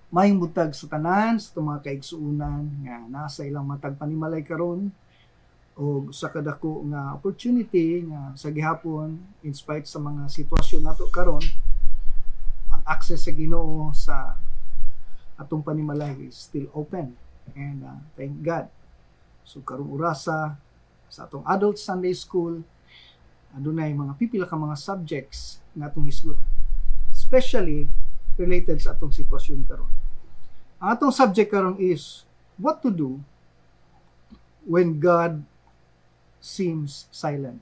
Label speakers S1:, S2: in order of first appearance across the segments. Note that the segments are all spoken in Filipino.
S1: Mahing butag sa tanan sa itong mga kaigsuunan nga nasa ilang matag panimalay karon o sa kadako nga opportunity nga sa gihapon in spite sa mga sitwasyon nato karon, ang access sa Ginoo sa atong panimalay is still open, and thank God. So karong urasa sa atong adult Sunday school adunay mga pipila ka mga subjects nga atong hisgutan, especially related sa atong sitwasyon karon. Ang atong subject karon is what to do when God seems silent.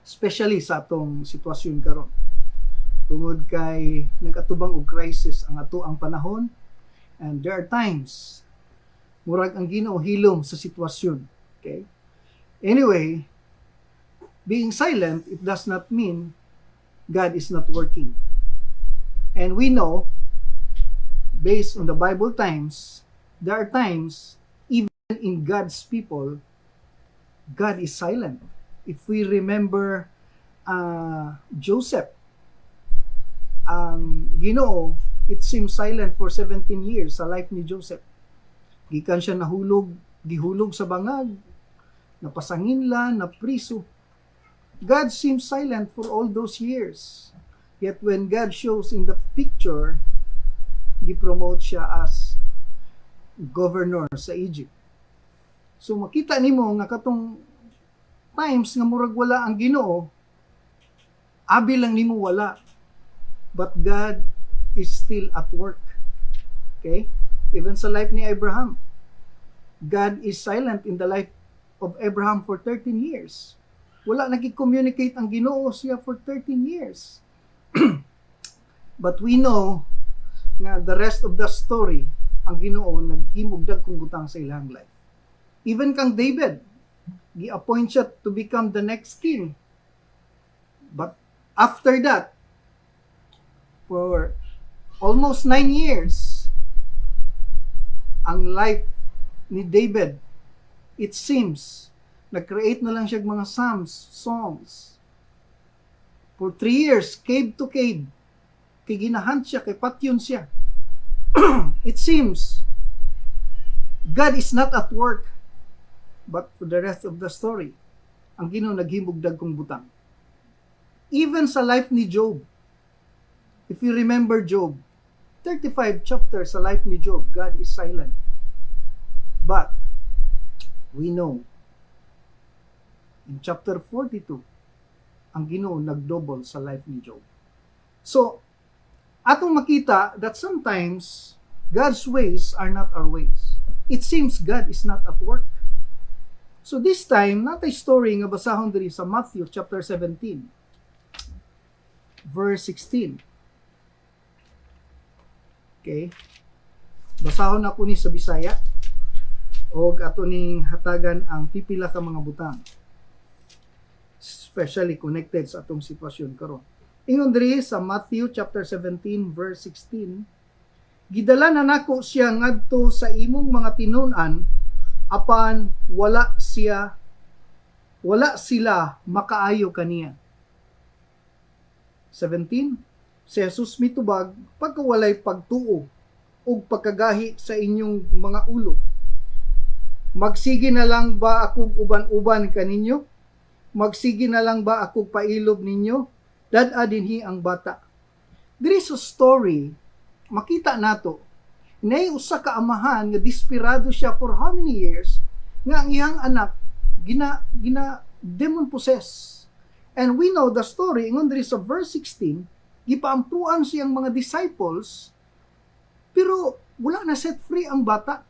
S1: Especially sa atong sitwasyon karon. Tungod kay nag-atubang og crisis ang ato ang panahon, and there are times murag ang Ginoo hilom sa sitwasyon. Okay? Anyway, being silent, it does not mean God is not working. And we know, based on the Bible times, there are times, even in God's people, God is silent. If we remember Joseph, ang Ginoo, it seems silent for 17 years sa life ni Joseph. Gikan siya gihulog sa bangag, napasangin la, napriso. God seems silent for all those years. Yet when God shows in the picture, gipromote siya as governor sa Egypt. So makita nimo nga katong times nga murag wala ang Ginoo, abi lang nimo wala. But God is still at work. Okay? Even sa life ni Abraham, God is silent in the life of Abraham for 13 years. Wala nagki-communicate ang Ginoo siya for 13 years. But we know nga the rest of the story, ang Ginoo naghimog dagkong butang sa ilang life. Even kang David, gi-appoint siya to become the next king. But after that, for almost 9 years, ang life ni David, it seems, nag-create na lang siya mga psalms, songs. For 3 years, cave to cave, kay ginahunt siya, kay patyon siya. It seems God is not at work, but for the rest of the story, ang Ginoo naghimog dagkong butang. Even sa life ni Job, if you remember Job, 35 chapters sa life ni Job, God is silent. But we know in chapter 42, ang Ginoo nagdouble sa life ni Job. So, atong makita that sometimes God's ways are not our ways. It seems God is not at work. So this time, natay story nga basahon diri sa Matthew chapter 17, verse 16. Okay? Basahon ako ni sa Bisaya og ato ning hatagan ang pipila ka mga butang, especially connected sa atong sitwasyon karon. Ingon diri sa Matthew chapter 17 verse 16, gidala na nako siya ngadto sa imong mga tinun-an apan wala sila makaayo kaniya. 17, si Jesus mitubag pagkawalay pagtuo ug pagkagahi sa inyong mga ulo. Magsige na lang ba akong uban-uban kaninyo? Magsige na lang ba akong pailob ninyo? Dad-a dinhi ang bata. Diri sa story, makita nato, nay usa ka amahan nga desperado siya for how many years nga ang iyang anak gina demon possess. And we know the story, ingon diri sa verse 16, gipaampuan siyang mga disciples, pero wala na set free ang bata.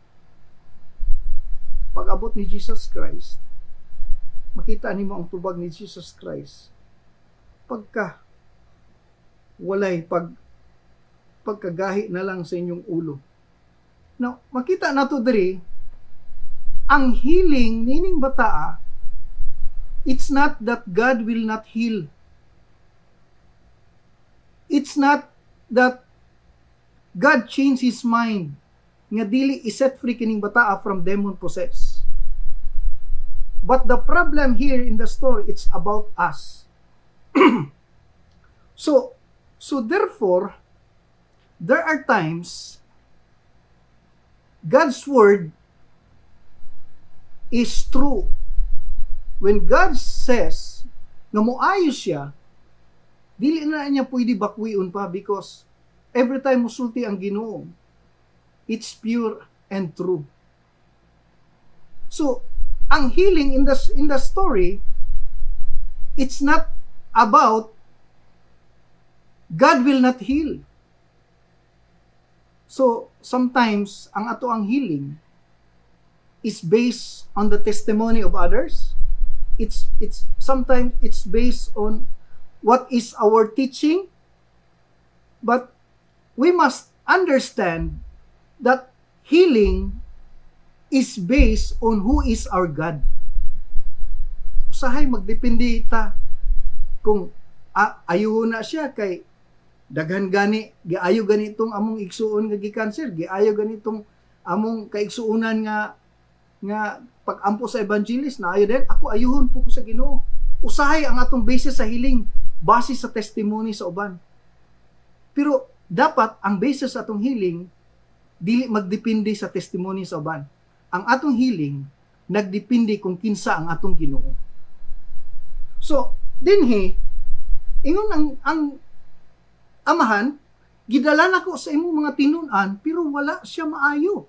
S1: Pag-abot ni Jesus Christ, makita nimo ang tubag ni Jesus Christ. Pagka walay pagkagahi na lang sa inyong ulo. Now, makita nato diri ang healing nining bata, it's not that God will not heal. It's not that God changed His mind nga dili iset free kining bata from demon possess. But the problem here in the story, it's about us. So therefore, there are times God's word is true. When God says nga moayo siya, dili na niya pwede bakwiun pa because every time musulti ang Ginoo, it's pure and true. So, ang healing in the story, it's not about God will not heal. So, sometimes ang ato ang healing is based on the testimony of others. It's sometimes it's based on what is our teaching, but we must understand that healing is based on who is our God. Usahay magdepende ta kung ayuho na siya kay daghan gani, giayo ganitong among igsuon nga gi-cancer, giayo ganitong among kaigsuonan nga pag-ampo sa evangelist na ayo din, ako ayuhon po ko sa Ginoo. Usahay ang atong basis sa healing, base sa testimony sa uban. Pero dapat ang basis sa atong healing dili magdepende sa testimony sa uban. Ang atong healing nagdepende kung kinsa ang atong Ginoo. So, dinhi ingon ang amahan, gidala nako sa imong mga tinun-an pero wala siya maayo.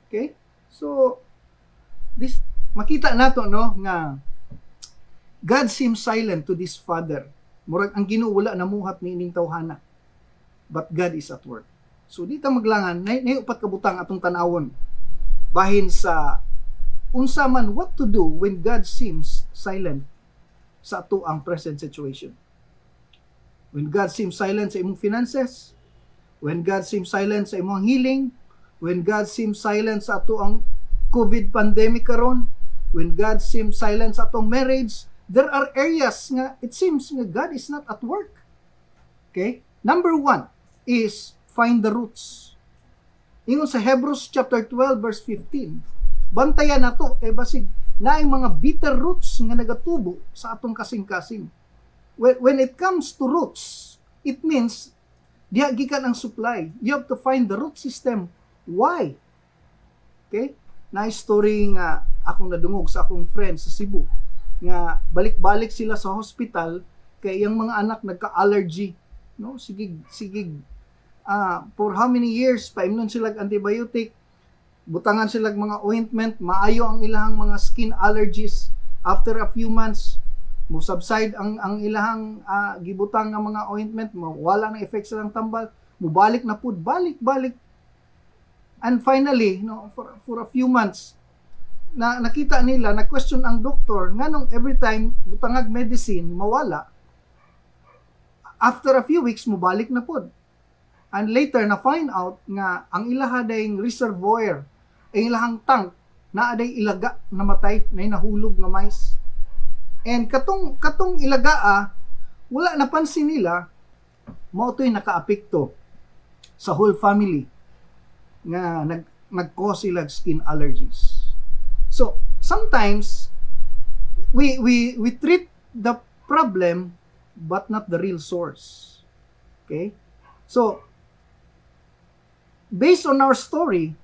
S1: Okay? So, this makita nato no nga God seems silent to this father. Murag ang Ginoo wala namuhat ni ining tawhana. But God is at work. So dito maglangan nay upat ka butang atong tan-awon bahin sa unsa man what to do when God seems silent sa ato ang present situation. When God seems silent sa imong finances, when God seems silent sa imong healing, when God seems silent sa ato ang COVID pandemic karon, when God seems silent sa atong marriage, there are areas nga it seems nga God is not at work. Okay? Number 1 is find the roots. Ingon sa Hebrews chapter 12 verse 15, bantayan nato kay basig naay mga bitter roots nga nagatubo sa atong kasing-kasing. When it comes to roots, it means diha gikan ang supply. You have to find the root system. Why? Okay? Na story nga akong nadungog sa akong friend sa Cebu nga balik-balik sila sa hospital kay yung mga anak nagka-allergy, no? Sigig for how many years paimnon sila antibiotic, butangan sila mga ointment, maayo ang ilang mga skin allergies. After a few months mo subside ang ilahang gibutang nga mga ointment, wala na effect sa lang tambal, mubalik na pud, balik and finally no for a few months na nakita nila, na question ang doktor nganong every time butangag medicine mawala, after a few weeks mubalik na pud, and later na find out nga ang ilaha dayng reservoir, ang ilahang tank na aday ilaga namatay, na nahulog nga mice. And katong ilagaa, wala napansin nila, mao to'y nakaapekto sa whole family nga nag-cause sila skin allergies. So, sometimes we treat the problem but not the real source. Okay? So, based on our story,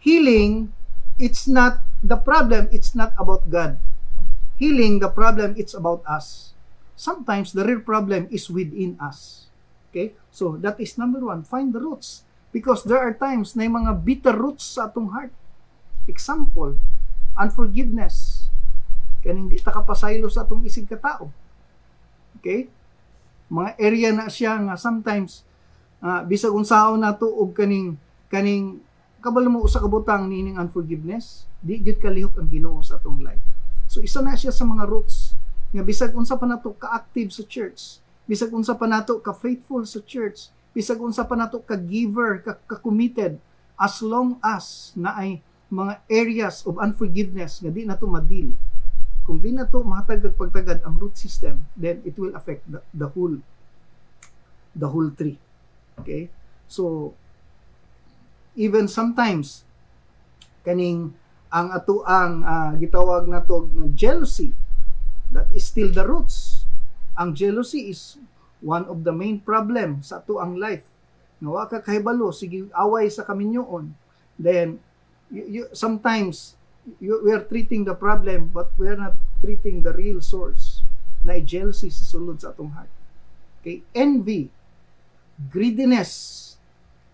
S1: healing, it's not the problem, it's not about God. Healing, the problem, it's about us. Sometimes the real problem is within us. Okay? So, that is number 1. Find the roots. Because there are times na yung mga bitter roots sa atong heart. Example, unforgiveness. Kaning di ta kapasaylo sa atong isig katao. Okay? Mga area na siya nga sometimes, bisag unsaon nato og kaning kabalo mo usa ka butang nining unforgiveness, di gyud kalihok ang Ginoo sa atong life. So isa na siya sa mga roots nga bisag unsa pa nato ka-active sa church, bisag unsa pa nato ka-faithful sa church, bisag unsa pa nato ka-giver, ka-committed, as long as na ay mga areas of unforgiveness nga di nato ma-deal. Kung di nato mahatag pagtagad ang root system, then it will affect the whole tree. Okay? So even sometimes kaning ang ato ang gitawag nato jealousy, that is still the roots. Ang jealousy is one of the main problem sa ato ang life. Nga wa ka kahibalo, sige away sa kaminyoon. Then, sometimes, we are treating the problem, but we are not treating the real source na jealousy sa sulod sa atong heart. Okay? Envy, greediness,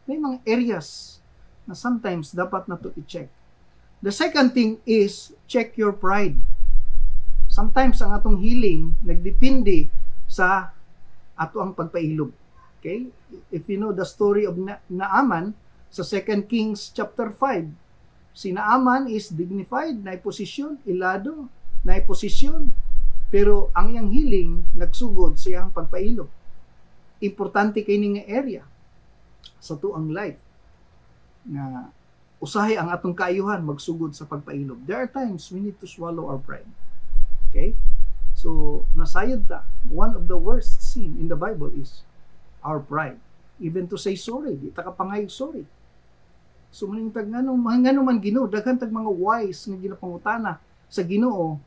S1: may mga areas na sometimes dapat na to i-check. The second thing is, check your pride. Sometimes ang atong healing nagdepende sa ato ang pagpailog. Okay? If you know the story of Naaman sa 2 Kings chapter 5, si Naaman is dignified, na posisyon, ilado, na posisyon, pero ang iyang healing nagsugod sa iyang pagpailog. Importante kay ning area sa tuang life na usahay ang atong kaayuhan magsugod sa pagpailog. There are times we need to swallow our pride. Okay? So, nasayod ta. One of the worst sin in the Bible is our pride. Even to say sorry, di ta kapangayog sorry. So, maning tag ngano man Ginoo, daghan tag mga wise nga ginapangutana sa Ginoo.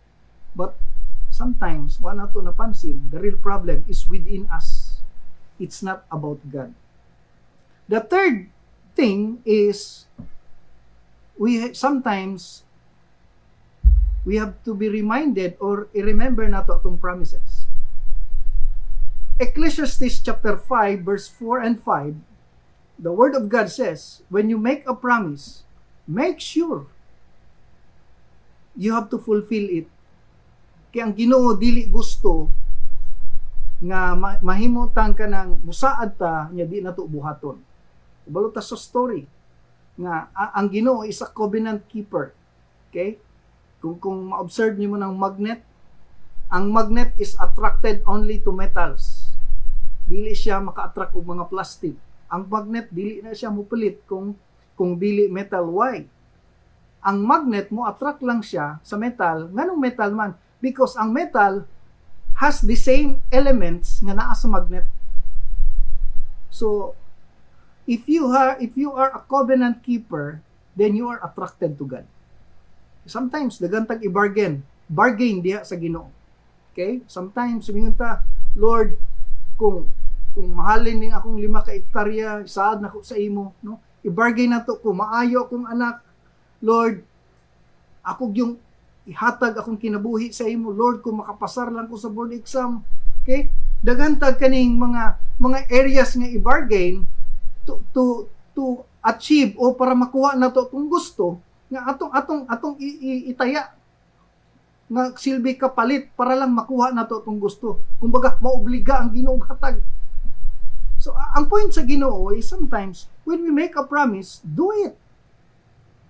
S1: But sometimes wa nato napansin, the real problem is within us. It's not about God. The third thing is sometimes we have to be reminded or i-remember nato atong promises. Ecclesiastes chapter 5 verse 4 and 5, the word of God says, when you make a promise, make sure you have to fulfill it. Kaya ang Ginoo dili gusto nga mahimutang ka ng musaad ta nya di nato buhaton. Ibalo ta sa story nga ang Ginoo is a covenant keeper. Okay? Kung ma-observe niyo mo ng magnet, ang magnet is attracted only to metals. Dili siya maka-attract og mga plastic. Ang magnet dili na siya mupulit kung dili metal. Why? Ang magnet mo attract lang siya sa metal. Nganong metal man? Because ang metal has the same elements nga naa sa magnet. So if you are a covenant keeper, then you are attracted to God. Sometimes daghan tag i-bargain diha sa Ginoo. Okay? Sometimes sumingon ta, Lord, kung mahalin ning akong 5 ka hektarya, saad nako sa imo, no? I-bargain nato ko maayo akong anak. Lord, ako yung ihatag akong kinabuhi sa imo. Lord, kung makapasar lang ko sa board exam. Okay? Daghan tag kaning mga areas nga i-bargain to achieve o para makuha nato atong gusto nga atong itaya nga silbi kapalit para lang makuha nato atong gusto. Kumbaga maobliga ang Ginoo hatag. So ang point sa Ginoo is sometimes when we make a promise, do it.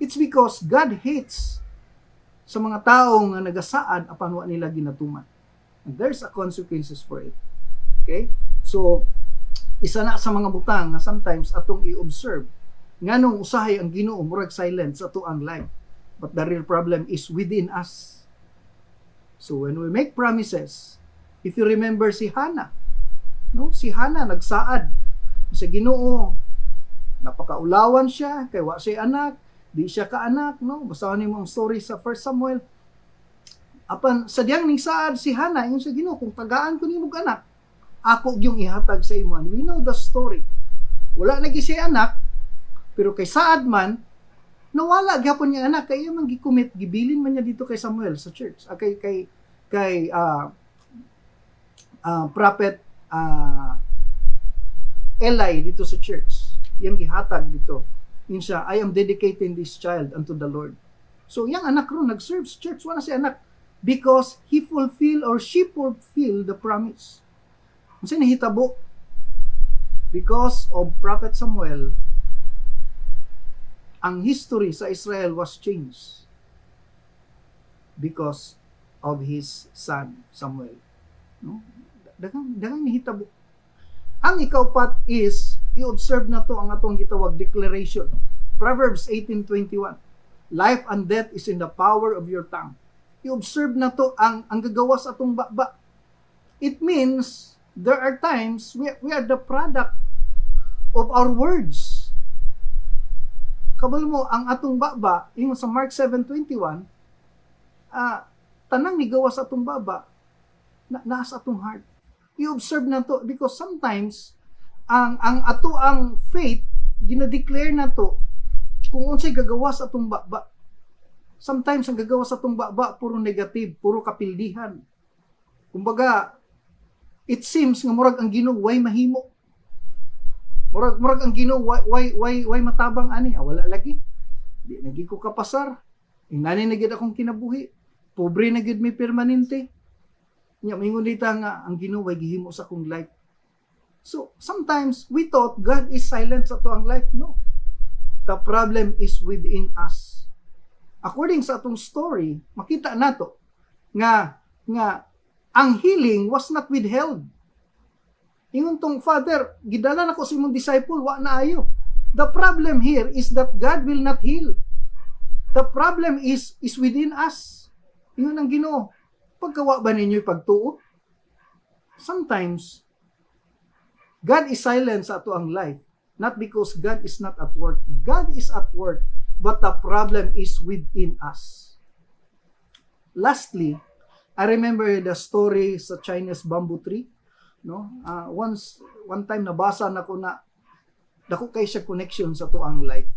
S1: It's because God hates sa mga tao nga nagasaad apan wa nila ginatuman. And there's a consequences for it. Okay? So isa na sa mga butang nga sometimes atong i-observe nganong usahay ang Ginoo murag silent sa tuang life. But the real problem is within us. So when we make promises, if you remember si Hannah, no? Si Hannah nagsaad sa Ginoo. Napakaulawan siya kay wa siya anak, di siya kaanak, no? Basahin niyo ang story sa 1 Samuel. Apan sa diyang ning saad si Hannah ingon sa Ginoo, kung tagaan ko nimo anak, ako gyung ihatag sa imo. And we know the story. Wala na siya anak, pero kay saad man nawala gyapon niya anak kay man gikumit gibilin man niya dito kay Samuel sa church. Kay prophet Eli dito sa church. Yang gihatag dito. Yun siya, I am dedicating this child unto the Lord. So yang anak ron nag-serve sa church, wala si anak because he fulfill or she fulfill the promise. Unsa nahitabo? Because of Prophet Samuel, ang history sa Israel was changed because of his son Samuel. No? Dagang nahitabo. Ang ikaupat is i-observe na to ang atong gitawag declaration. Proverbs 18:21. Life and death is in the power of your tongue. I-observe na to ang gagawas atong baba. It means there are times we are the product of our words. Kabalo mo, ang atong baba, yung sa Mark 7:21, tanang ni gawas atong baba, nasa atong heart. I-observe na to because sometimes ang ato ang faith gina-declare na to kung unsay gagawas atong baba. Sometimes ang gagawas atong baba puro negative, puro kapildihan. Kumbaga, it seems nga murag ang Ginoo way mahimo. Murag ang Ginoo way matabang ani, wala lagi. Di nagi ko kapasar. Ingani na gid akong kinabuhi. Pobre na gid mi permanente. Nya mingon dita nga ang Ginoo way gihimo sa akong life. So, sometimes we thought God is silent sa tuang life. No. The problem is within us. According sa atong story, makita nato nga ang healing was not withheld. Ingon tong Father, gidala na ko sa imong disciple, wa na ayo. The problem here is that God will not heal. The problem is within us. Ingon ang Ginoo, pagkawa ba ninyo'y pagtuo? Sometimes, God is silent sa ato ang life, not because God is not at work. God is at work, but the problem is within us. Lastly, I remember the story sa Chinese bamboo tree. No? One time nabasa na ko na dako kay siya connection sa to ang life.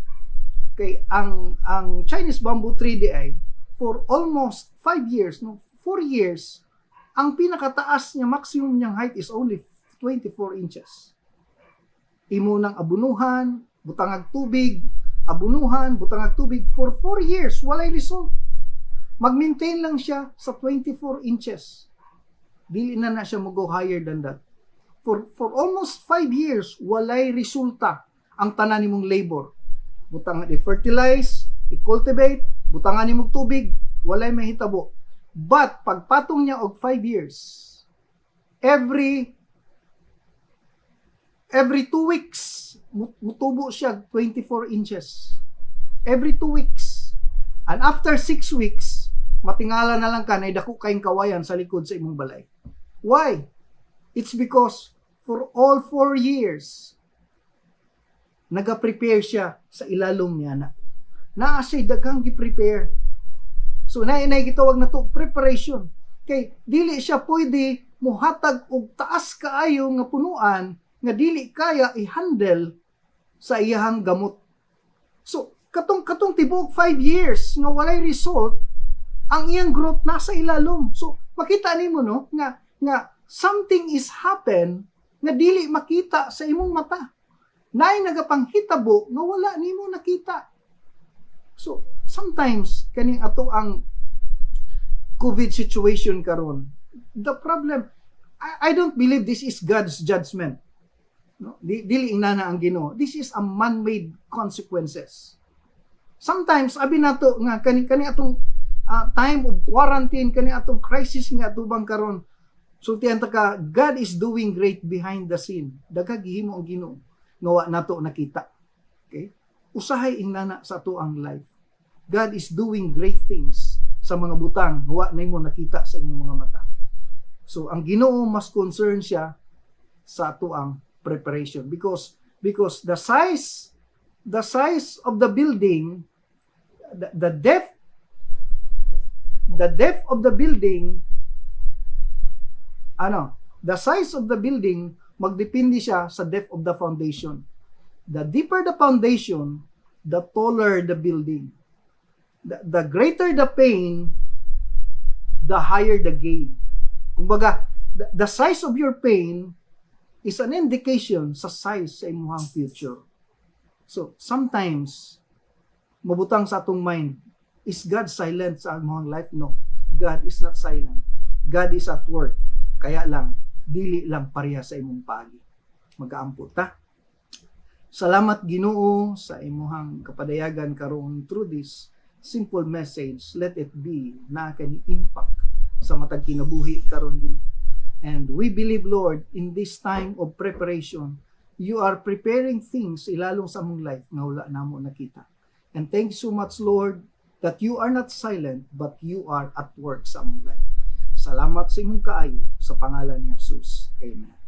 S1: Kay ang Chinese bamboo tree di ay for almost 5 years, 4 years, ang pinakataas niya maximum niyang height is only 24 inches. Imo nang abunuhan, butangag tubig, abunuhan, butangag tubig for 4 years, walay result. Mag-maintain lang siya sa 24 inches. Dili na siya mo-go higher than that. For almost 5 years, walay resulta ang tanan nimong labor. Butangan i-fertilize, i-cultivate, butangan nimong tubig, walay mahitabo. But, pagpatong niya og 5 years, every 2 weeks, mutubo siya 24 inches. Every 2 weeks. And after 6 weeks, matingala na lang ka na dako kayong kawayan sa likod sa imong balay. Why? It's because for all 4 years, naga-prepare siya sa ilalom niya na. Naa siya daghang gi-prepare. So, nainay gitawag na to preparation. Kay, dili siya pwede muhatag og taas kaayo nga punuan nga dili kaya i-handle sa iyahang gamot. So, katong tibuok 5 years nga walay result, ang iyang growth nasa ilalom. So, makita nimo no nga something is happen nga dili makita sa imong mata. Naay nagapanghitabo nga wala nimo nakita. So, sometimes kaning ato ang COVID situation karon, the problem, I don't believe this is God's judgment. No? Dili inana ang Ginoo. This is a man-made consequences. Sometimes abi nato nga kani atong time of quarantine, kani atong crisis nga atubang karon. Sultihan ta ka, God is doing great behind the scene. Daghang gihimo ang Ginoo nga wa nato nakita. Okay? Usahay inana sa ato ang life. God is doing great things sa mga butang wa nimo nakita sa imong mga mata. So ang Ginoo mas concern siya sa ato ang preparation because the size of the building, the depth of the building, the size of the building magdepende siya sa depth of the foundation. The deeper the foundation, the taller the building. The greater the pain, the higher the gain. Kumbaga, the size of your pain is an indication sa size sa imong future. So, sometimes, mabutang sa atong mind, is God silent sa imong life? No. God is not silent. God is at work. Kaya lang, dili lang pareha sa imong pagi. Mag-aampo ta. Salamat Ginoo sa imong kapadayagan karon through this simple message. Let it be na kani impact sa matag kinabuhi karon Ginoo. And we believe, Lord, in this time of preparation, you are preparing things ilalong sa among life nga wala namo nakita. And thank you so much, Lord, that you are not silent, but you are at work sa among life. Salamat sa imong kaayo sa pangalan ni Jesus. Amen.